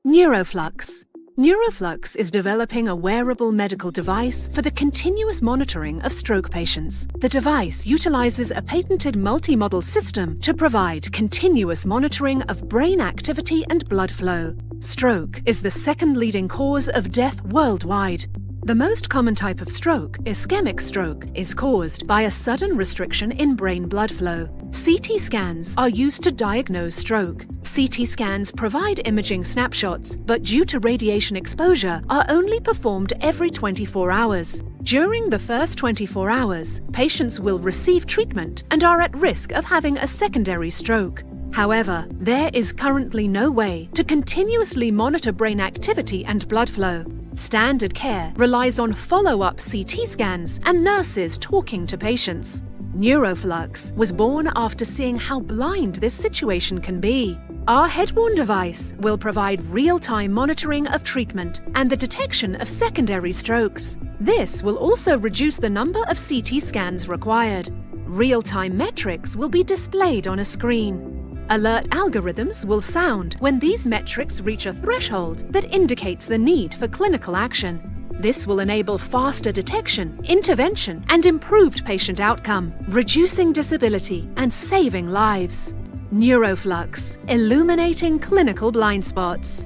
Nuroflux. Nuroflux is developing a wearable medical device for the continuous monitoring of stroke patients. The device utilizes a patented multimodal system to provide continuous monitoring of brain activity and blood flow. Stroke is the second leading cause of death worldwide. The most common type of stroke, ischemic stroke, is caused by a sudden restriction in brain blood flow. CT scans are used to diagnose stroke. CT scans provide imaging snapshots, but due to radiation exposure, are only performed every 24 hours. During the first 24 hours, patients will receive treatment and are at risk of having a secondary stroke. However, there is currently no way to continuously monitor brain activity and blood flow. Standard care relies on follow-up CT scans and nurses talking to patients. Nuroflux was born after seeing how blind this situation can be. Our head-worn device will provide real-time monitoring of treatment and the detection of secondary strokes. This will also reduce the number of CT scans required. Real-time metrics will be displayed on a screen. Alert algorithms will sound when these metrics reach a threshold that indicates the need for clinical action. This will enable faster detection, intervention, and improved patient outcome, reducing disability and saving lives. Nuroflux, illuminating clinical blind spots.